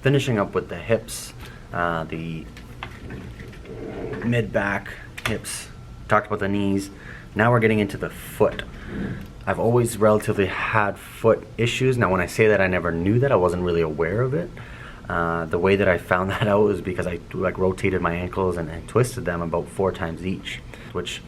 finishing up with the hips, the mid-back, hips, talked about the knees. Now we're getting into the foot. I've always relatively had foot issues. Now when I say that, I never knew that. I wasn't really aware of it. The way that I found that out was because I rotated my ankles and twisted them about 4 times each, which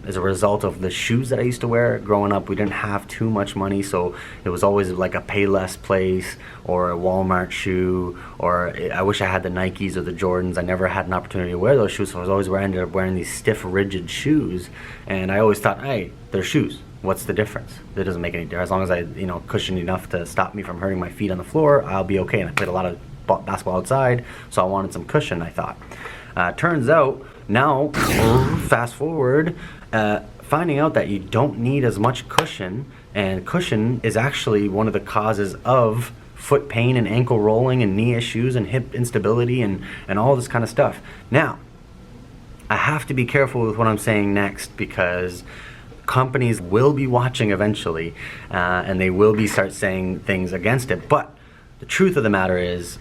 is a result of the shoes that I used to wear. Growing up, we didn't have too much money, so it was always like a Payless place or a Walmart shoe, or I wish I had the Nikes or the Jordans. I never had an opportunity to wear those shoes, so I was always ended up wearing these stiff, rigid shoes, and I always thought, hey, they're shoes. What's the difference? It doesn't make any difference. As long as I, cushion enough to stop me from hurting my feet on the floor, I'll be okay. And I played a lot of basketball outside, so I wanted some cushion, I thought. Turns out, now, fast forward, finding out that you don't need as much cushion, and cushion is actually one of the causes of foot pain and ankle rolling and knee issues and hip instability and all this kind of stuff. Now, I have to be careful with what I'm saying next, because companies will be watching eventually, and they will be start saying things against it. But the truth of the matter is,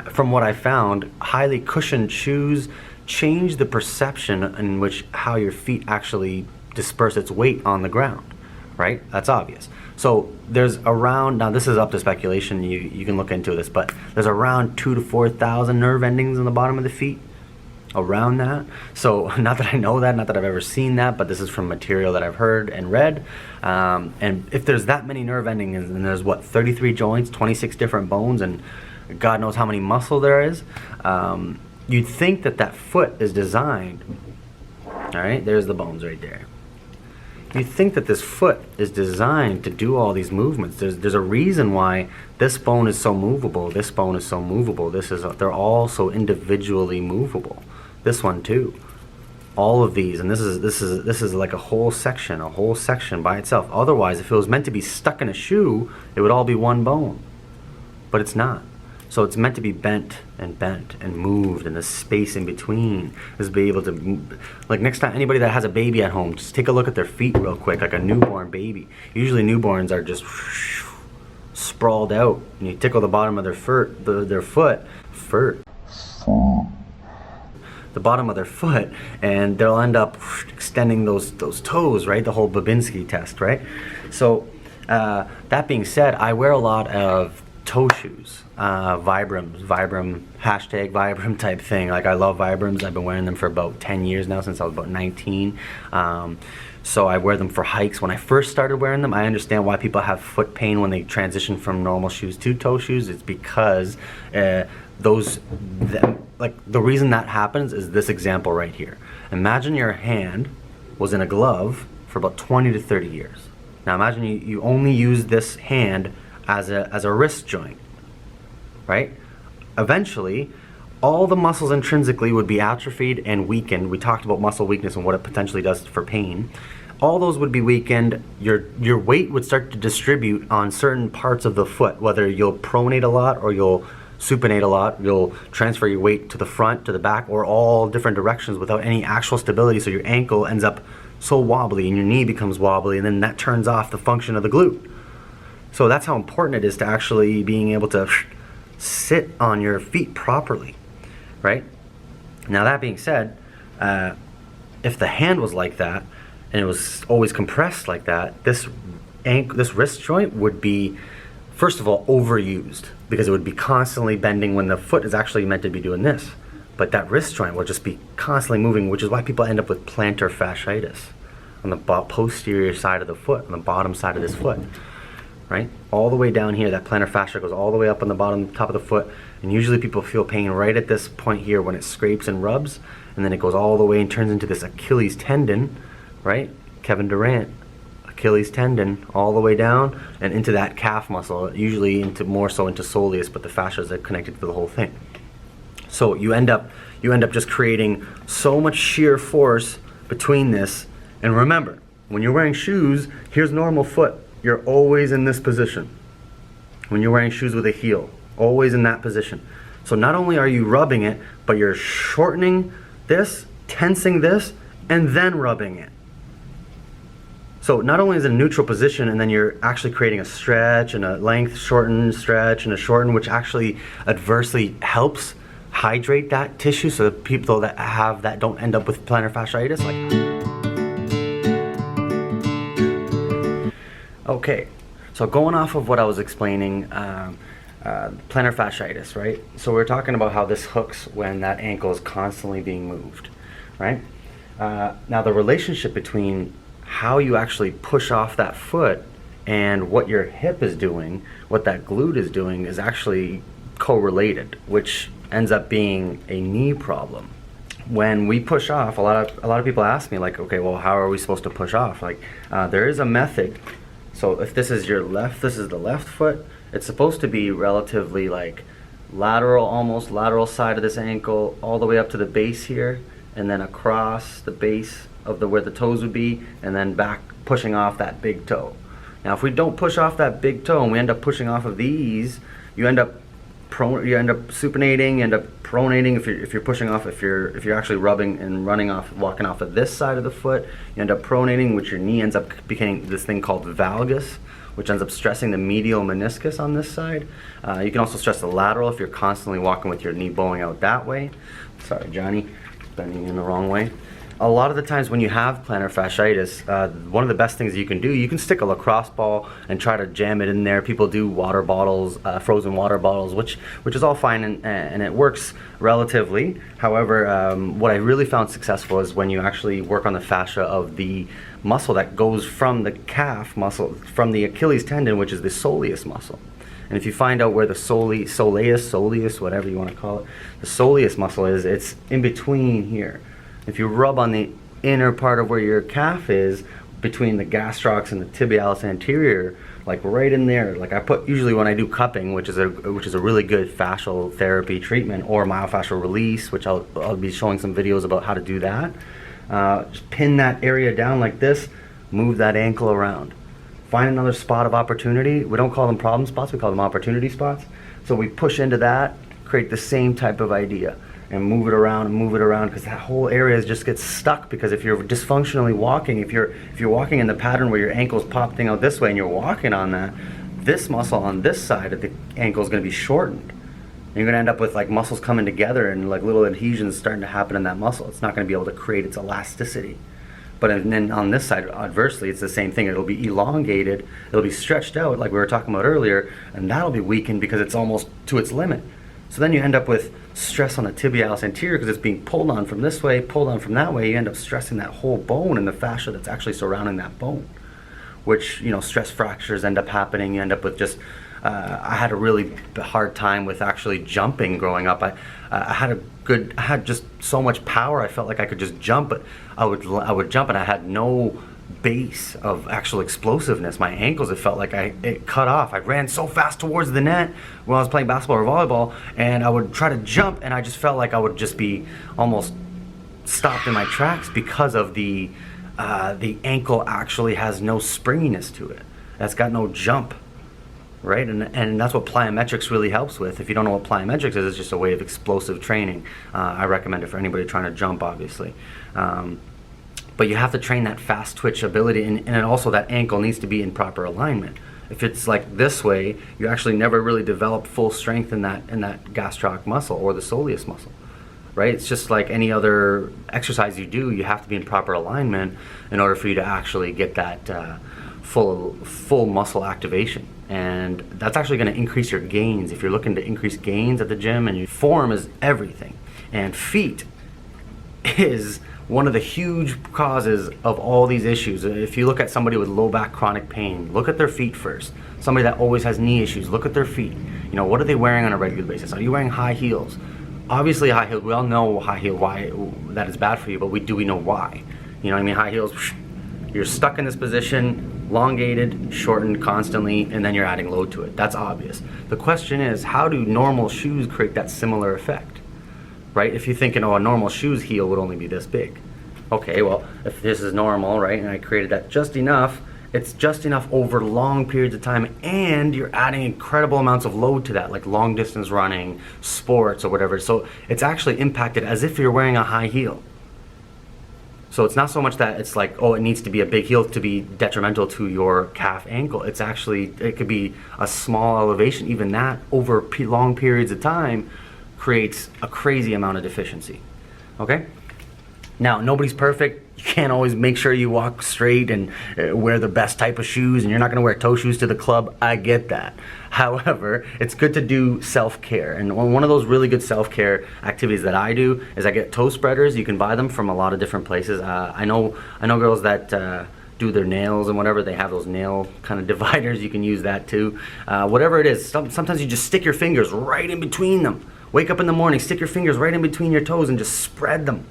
from what I found, highly cushioned shoes change the perception in which how your feet actually disperse its weight on the ground, right? That's obvious. So there's around, now this is up to speculation, you can look into this, but there's around 2,000 to 4,000 nerve endings in the bottom of the feet. Around that. So not that I know that, not that I've ever seen that, but this is from material that I've heard and read. And if there's that many nerve endings, and there's 33 joints, 26 different bones, and God knows how many muscle there is, you'd think that foot is designed, all right, there's the bones right there. You'd think that this foot is designed to do all these movements. There's a reason why this bone is so movable, this bone is so movable, they're all so individually movable. This one too. All of these, and this is like a whole section by itself. Otherwise, if it was meant to be stuck in a shoe, it would all be one bone. But it's not. So it's meant to be bent and moved, and the space in between is be able to, like next time, anybody that has a baby at home, just take a look at their feet real quick, like a newborn baby. Usually newborns are just sprawled out, and you tickle the bottom of their foot, the bottom of their foot, and they'll end up extending those toes, right? The whole Babinski test, right? So that being said, I wear a lot of toe shoes, Vibram, hashtag Vibram type thing. Like, I love Vibrams. I've been wearing them for about 10 years now, since I was about 19. So I wear them for hikes. When I first started wearing them, I understand why people have foot pain when they transition from normal shoes to toe shoes. It's because the reason that happens is this example right here. Imagine your hand was in a glove for about 20 to 30 years. Now imagine you only use this hand as a wrist joint, right? Eventually, all the muscles intrinsically would be atrophied and weakened. We talked about muscle weakness and what it potentially does for pain. All those would be weakened. Your weight would start to distribute on certain parts of the foot, whether you'll pronate a lot or you'll supinate a lot. You'll transfer your weight to the front, to the back, or all different directions without any actual stability, so your ankle ends up so wobbly and your knee becomes wobbly, and then that turns off the function of the glute. So that's how important it is to actually being able to sit on your feet properly, right? Now that being said, if the hand was like that and it was always compressed like that, this wrist joint would be, first of all, overused, because it would be constantly bending when the foot is actually meant to be doing this. But that wrist joint will just be constantly moving, which is why people end up with plantar fasciitis on the posterior side of the foot, on the bottom side of this foot. Right? All the way down here, that plantar fascia goes all the way up on the bottom, top of the foot, and usually people feel pain right at this point here when it scrapes and rubs, and then it goes all the way and turns into this Achilles tendon, right? Kevin Durant, Achilles tendon, all the way down and into that calf muscle, usually more so into soleus, but the fascias are connected to the whole thing. So you end up just creating so much shear force between this. And remember, when you're wearing shoes, here's normal foot. You're always in this position. When you're wearing shoes with a heel, always in that position. So not only are you rubbing it, but you're shortening this, tensing this, and then rubbing it. So not only is it a neutral position, and then you're actually creating a stretch and a length shorten, stretch and a shorten, which actually adversely helps hydrate that tissue, so that people that have that don't end up with plantar fasciitis. Okay, so going off of what I was explaining, plantar fasciitis, right? So we're talking about how this hooks when that ankle is constantly being moved, right? Now the relationship between how you actually push off that foot and what your hip is doing, what that glute is doing, is actually correlated, which ends up being a knee problem. When we push off, a lot of people ask me, like, okay, well, how are we supposed to push off? Like, there is a method. So if this is your left, this is the left foot, it's supposed to be relatively like lateral, almost lateral side of this ankle, all the way up to the base here, and then across the base of where the toes would be, and then back pushing off that big toe. Now if we don't push off that big toe and we end up pushing off of these, you end up supinating, you end up pronating if you're pushing off, if you're actually rubbing and walking off of this side of the foot, you end up pronating, which your knee ends up becoming this thing called valgus, which ends up stressing the medial meniscus on this side. You can also stress the lateral if you're constantly walking with your knee bowing out that way. Sorry, Johnny, bending in the wrong way. A lot of the times when you have plantar fasciitis, one of the best things you can do, you can stick a lacrosse ball and try to jam it in there. People do water bottles, frozen water bottles, which is all fine, and it works relatively. However, what I really found successful is when you actually work on the fascia of the muscle that goes from the calf muscle, from the Achilles tendon, which is the soleus muscle. And if you find out where the soleus, whatever you want to call it, the soleus muscle is, it's in between here. If you rub on the inner part of where your calf is, between the gastrocs and the tibialis anterior, like right in there, like I put usually when I do cupping, which is a really good fascial therapy treatment, or myofascial release, which I'll be showing some videos about how to do that. Just pin that area down like this, move that ankle around. Find another spot of opportunity. We don't call them problem spots, we call them opportunity spots. So we push into that, create the same type of idea, and move it around, because that whole area just gets stuck. Because if you're dysfunctionally walking, if you're walking in the pattern where your ankle's popping out this way and you're walking on that, this muscle on this side of the ankle is going to be shortened. And you're going to end up with like muscles coming together and like little adhesions starting to happen in that muscle. It's not going to be able to create its elasticity. But then on this side, adversely, it's the same thing. It'll be elongated, it'll be stretched out like we were talking about earlier, and that'll be weakened because it's almost to its limit. So then you end up with stress on the tibialis anterior because it's being pulled on from this way, pulled on from that way. You end up stressing that whole bone and the fascia that's actually surrounding that bone, which, you know, stress fractures end up happening. You end up with just, I had a really hard time with actually jumping growing up. I had just so much power. I felt like I could just jump, but I would jump and I had no base of actual explosiveness. My ankles, it felt like it cut off. I ran so fast towards the net when I was playing basketball or volleyball, and I would try to jump, and I just felt like I would just be almost stopped in my tracks because of the ankle actually has no springiness to it. It's got no jump, right? And that's what plyometrics really helps with. If you don't know what plyometrics is, it's just a way of explosive training. I recommend it for anybody trying to jump, obviously. But you have to train that fast twitch ability, and also that ankle needs to be in proper alignment. If it's like this way, you actually never really develop full strength in that gastroc muscle or the soleus muscle, right? It's just like any other exercise you do, you have to be in proper alignment in order for you to actually get that full muscle activation. And that's actually going to increase your gains. If you're looking to increase gains at the gym, and your form is everything, and feet is one of the huge causes of all these issues. If you look at somebody with low back chronic pain, look at their feet first. Somebody that always has knee issues, look at their feet. You know, what are they wearing on a regular basis? Are you wearing high heels? Obviously high heels, we all know high heel, why that is bad for you, but we know why. You know what I mean? High heels, you're stuck in this position, elongated, shortened constantly, and then you're adding load to it. That's obvious. The question is, how do normal shoes create that similar effect? Right? If you're thinking, oh, a normal shoe's heel would only be this big. Okay, well, if this is normal, right, and I created that just enough, it's just enough over long periods of time, and you're adding incredible amounts of load to that, like long distance running, sports, or whatever. So it's actually impacted as if you're wearing a high heel. So it's not so much that it's like, oh, it needs to be a big heel to be detrimental to your calf ankle. It's actually, it could be a small elevation. Even that over long periods of time creates a crazy amount of deficiency. Okay? Now, nobody's perfect. You can't always make sure you walk straight and wear the best type of shoes, and you're not going to wear toe shoes to the club. I get that. However, it's good to do self-care. And one of those really good self-care activities that I do is I get toe spreaders. You can buy them from a lot of different places. I know girls that do their nails and whatever. They have those nail kind of dividers. You can use that too. Whatever it is, sometimes you just stick your fingers right in between them. Wake up in the morning, stick your fingers right in between your toes and just spread them.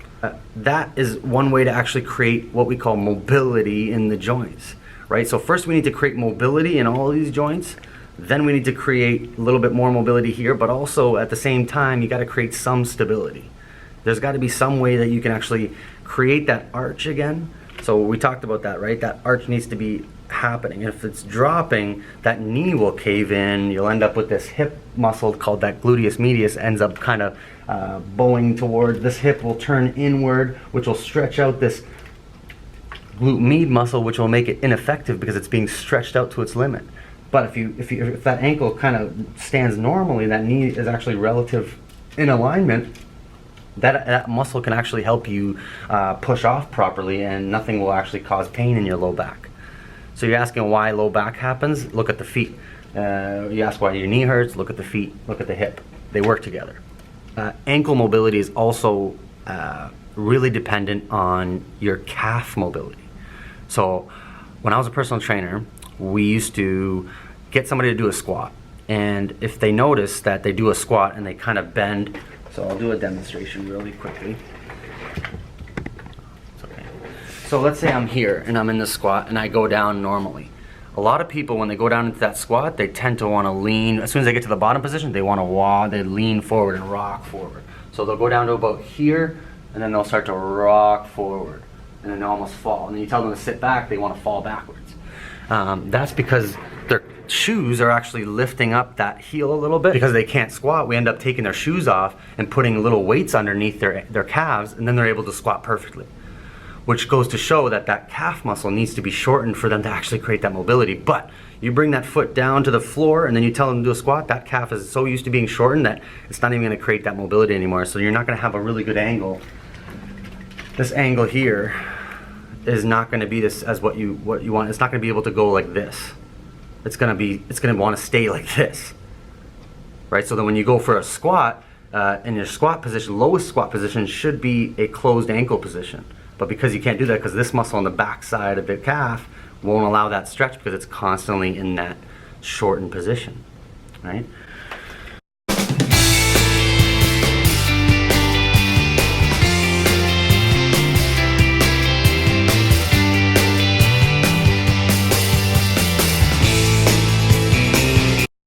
That is one way to actually create what we call mobility in the joints, right? So first we need to create mobility in all of these joints. Then we need to create a little bit more mobility here, but also at the same time, you got to create some stability. There's got to be some way that you can actually create that arch again. So we talked about that, right? That arch needs to be happening. And if it's dropping, that knee will cave in. You'll end up with this hip muscle called that gluteus medius, ends up kind of bowing toward this hip, will turn inward, which will stretch out this glute med muscle, which will make it ineffective because it's being stretched out to its limit. But if that ankle kind of stands normally, that knee is actually relative in alignment, that muscle can actually help you push off properly, and nothing will actually cause pain in your low back. So you're asking why low back happens? Look at the feet. You ask why your knee hurts? Look at the feet. Look at the hip. They work together. Ankle mobility is also really dependent on your calf mobility. So when I was a personal trainer, we used to get somebody to do a squat. And if they notice that they do a squat and they kind of bend, so I'll do a demonstration really quickly. It's okay. So let's say I'm here and I'm in the squat and I go down normally. A lot of people, when they go down into that squat, they tend to want to lean. As soon as they get to the bottom position, they want to they lean forward and rock forward. So they'll go down to about here, and then they'll start to rock forward, and then they'll almost fall. And then you tell them to sit back, they want to fall backwards. That's because their shoes are actually lifting up that heel a little bit. Because they can't squat, we end up taking their shoes off and putting little weights underneath their calves, and then they're able to squat perfectly. Which goes to show that that calf muscle needs to be shortened for them to actually create that mobility. But you bring that foot down to the floor and then you tell them to do a squat, that calf is so used to being shortened that it's not even going to create that mobility anymore. So you're not going to have a really good angle. This angle here is not going to be this as what you want. It's not going to be able to go like this. It's going to want to stay like this. Right? So then when you go for a squat, in your squat position, lowest squat position should be a closed ankle position. But because you can't do that, because this muscle on the back side of the calf won't allow that stretch because it's constantly in that shortened position, right?